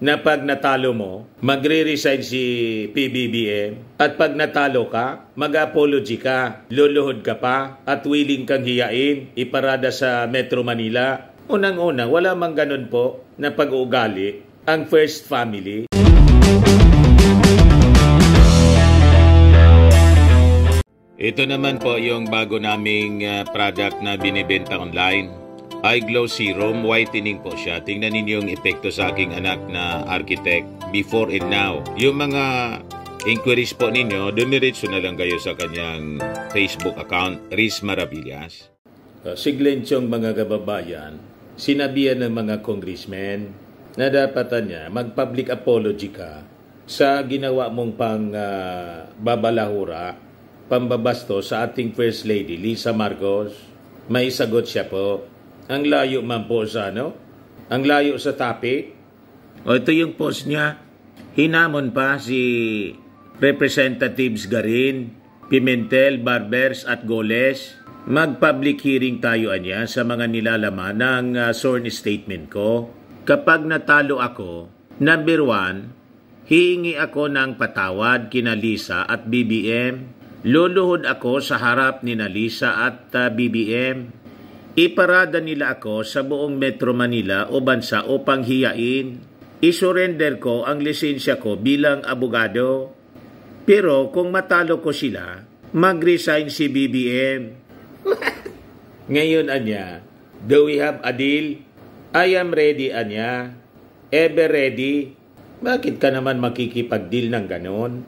na pag natalo mo, magre-resign si PBBM at pag natalo ka, mag-apology ka, luluhod ka pa at willing kang hiyain, iparada sa Metro Manila. Unang-una, wala mang ganun po na pag-uugali ang First Family. Ito naman po yung bago naming product na binibenta online. iGlow Serum, whitening po siya. Tingnan ninyo yung epekto sa aking anak na architect before and now. Yung mga inquiries po ninyo, dumiretso na lang kayo sa kanyang Facebook account, Riz Maravillas. Siglensyon mga kababayan, sinabihan ng mga congressmen na dapat niya mag-public apology ka sa ginawa mong babalahura, pambabasto sa ating First Lady, Lisa Marcos. May sagot siya po. Ang layo man po sa Ang layo sa topic. O ito yung post niya. Hinamon pa si Representatives Garin, Pimentel, Barbers at Goles. Mag-public hearing tayo anya sa mga nilalaman ng sworn statement ko. Kapag natalo ako, number 1, hihingi ako ng patawad kina Lisa at BBM. Luluhod ako sa harap ni Lisa at BBM. Iparada nila ako sa buong Metro Manila o bansa upang hiyain. Isurrender ko ang lisensya ko bilang abogado. Pero kung matalo ko sila, mag-resign si BBM. Ngayon, anya, do we have a deal? I am ready, anya. Ever ready? Bakit ka naman makikipag-deal ng ganon?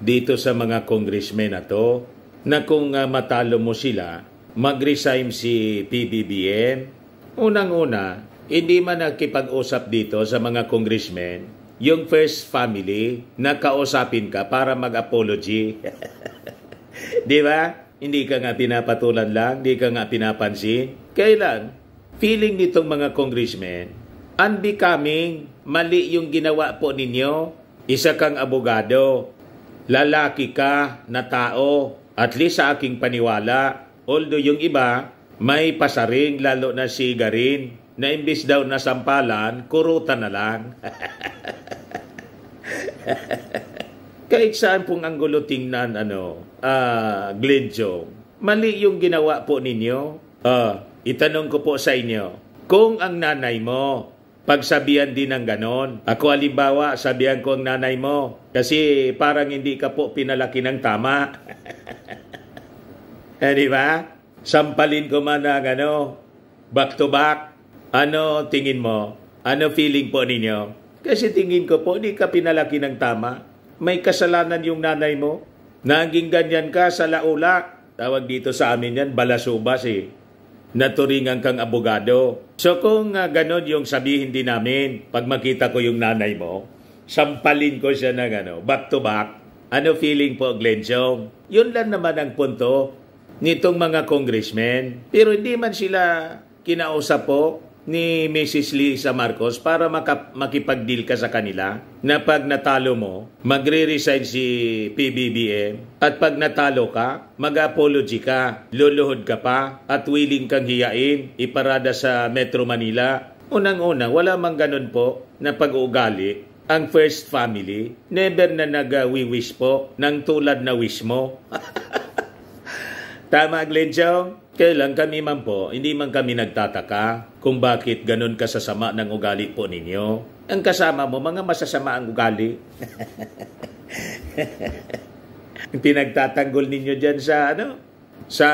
Dito sa mga congressmen na to, na kung matalo mo sila, mag-resign si PBBM. Unang-una, hindi man nakipag-usap dito sa mga congressmen, yung First Family, na kausapin ka para mag-apology. Di ba? Hindi ka nga pinapatulan lang, hindi ka nga pinapansin. Kailan? Feeling nitong mga congressmen, unbecoming, mali yung ginawa po ninyo. Isa kang abogado, lalaki ka na tao, at least sa aking paniwala. Although yung iba, may pasaring, lalo na si Garin, na imbis daw na sampalan, kurutan na lang. Kahit saan pong anggulo tingnan, Glenjo, mali yung ginawa po ninyo. Itanong ko po sa inyo, kung ang nanay mo, pagsabihan din ng ganon. Ako halimbawa, sabihan ko ang nanay mo, kasi parang hindi ka po pinalaki ng tama. Di ba? Sampalin ko man ng back to back. Ano tingin mo? Ano feeling po ninyo? Kasi tingin ko po, hindi ka pinalaki ng tama. May kasalanan yung nanay mo. Naging ganyan ka sa laula. Tawag dito sa amin yan, balasubas eh. Naturingan kang abogado. So kung ganon yung sabihin din namin, pag makita ko yung nanay mo, sampalin ko siya ng back to back. Ano feeling po, Glenchong? Yun lang naman ang punto nitong mga congressmen. Pero hindi man sila kinausap po ni Mrs. Lisa Marcos para makipag-deal ka sa kanila na pag natalo mo, magre-resign si PBBM at pag natalo ka, mag-apology ka, luluhod ka pa at willing kang hiyain, iparada sa Metro Manila. Unang-una, wala mang ganun po na pag-uugali ang First Family. Never na nag-wish po ng tulad na wish mo. Tama, Glenchong? Kailan kami man po, hindi man kami nagtataka kung bakit ganun kasasama ng ugali po ninyo. Ang kasama mo, mga masasama ang ugali. Pinagtatanggol ninyo dyan sa, sa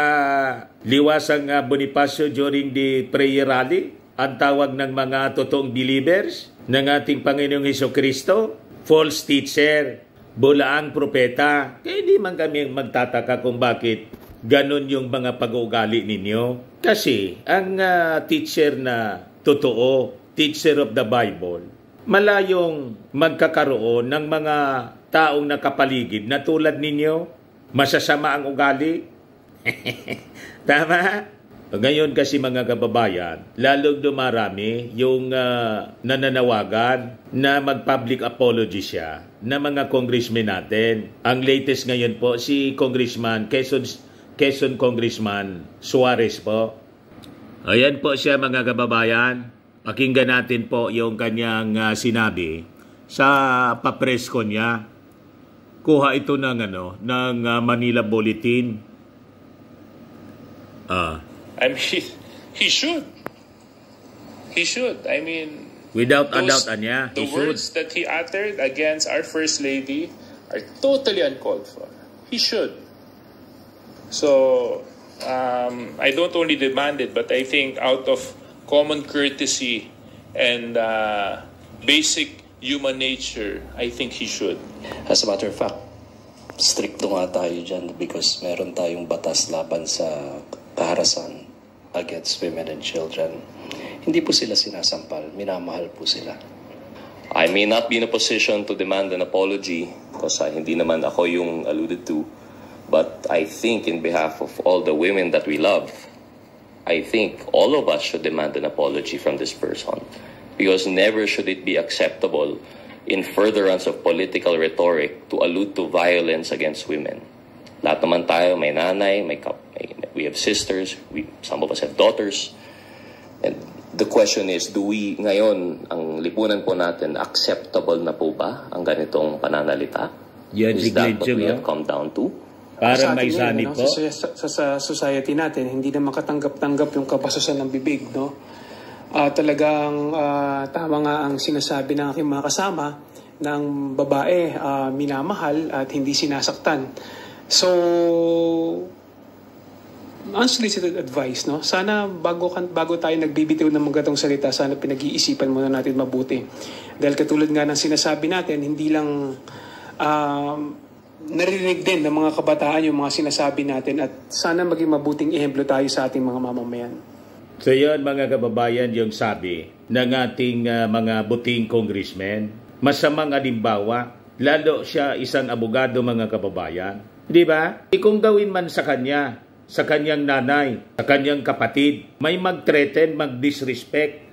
liwasang Bonifacio during the prayer rally, ang tawag ng mga totoong believers ng ating Panginoong Hesukristo, false teacher, bulaang propeta. Kaya hindi man kami magtataka kung bakit ganon yung mga pag-uugali ninyo. Kasi ang teacher na totoo, teacher of the Bible, malayong magkakaroon ng mga taong nakapaligid na tulad ninyo, masasama ang ugali. Tama? Ngayon kasi mga kababayan, lalong dumarami yung nananawagan na mag-public apology siya na mga congressmen natin. Ang latest ngayon po, si Congressman Quezon Congressman Suarez po. Ayan po siya mga kababayan. Pakinggan natin po yung kanyang sinabi sa papresko niya. Kuha ito ng Manila Bulletin. I mean, he should. He should. I mean, without a doubt, Anya, the words that he uttered against our First Lady are totally uncalled for. He should. So, I don't only demand it, but I think out of common courtesy and basic human nature, I think he should. As a matter of fact, stricto nga tayo dyan because meron tayong batas laban sa kaharasan against women and children. Hindi po sila sinasampal, minamahal po sila. I may not be in a position to demand an apology because hindi naman ako yung alluded to. But I think in behalf of all the women that we love, I think all of us should demand an apology from this person. Because never should it be acceptable in furtherance of political rhetoric to allude to violence against women. Lahat naman tayo, may nanay, we have sisters, some of us have daughters. And the question is, do we ngayon, ang lipunan po natin, acceptable na po ba ang ganitong pananalita? Is that what we have come down to? Para may sanib po. Sa society natin, hindi naman katanggap-tanggap yung kabasusan ng bibig, no? Talagang tama nga ang sinasabi ng aking mga kasama ng babae, minamahal at hindi sinasaktan. So, unsolicited advice, no? Sana bago tayo nagbibitiw ng mga gatong salita, sana pinag-iisipan muna natin mabuti. Dahil katulad nga ng sinasabi natin, hindi lang narinig din ng mga kabataan yung mga sinasabi natin at sana maging mabuting ehemplo tayo sa ating mga mamamayan. So yun mga kababayan yung sabi ng ating mga buting congressman. Masamang alimbawa, lalo siya isang abogado mga kababayan. Di ba? Kung gawin man sa kanya, sa kanyang nanay, sa kanyang kapatid, may mag-threaten, mag-disrespect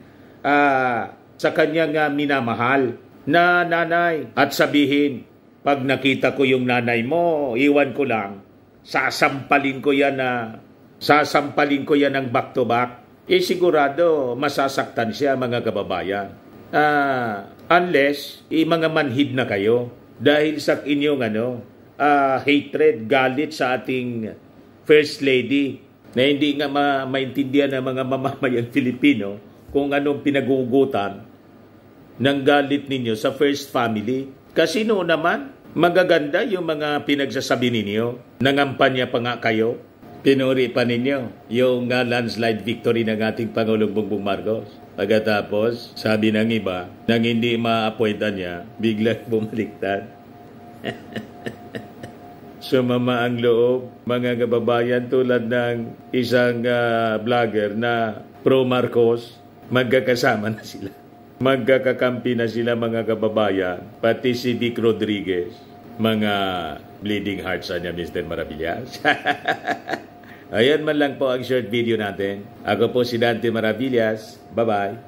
sa kanyang minamahal na nanay at sabihin, pag nakita ko yung nanay mo, iwan ko lang, sasampalin ko yan ng back to back. Sigurado masasaktan siya mga kababayan. Unless mga manhid na kayo dahil sa inyong hatred, galit sa ating First Lady na hindi nga maintindihan ng mga mamamayang Filipino kung anong pinagugutan ng galit ninyo sa First Family. Kasi noon naman, magaganda yung mga pinagsasabi ninyo. Nangampanya pa nga kayo. Pinuri pa ninyo yung landslide victory ng ating Pangulong Bongbong Marcos. Pagkatapos, sabi ng iba, nang hindi ma-appointan niya, biglang bumaliktad. Sumama ang loob, mga kababayan, tulad ng isang vlogger na pro-Marcos, magkakasama na sila. Magkakakampi na sila mga kababayan, pati si Vic Rodriguez, mga bleeding hearts niya, Mr. Maravillas. Ayan man lang po ang short video natin. Ako po si Dante Maravillas. Bye-bye.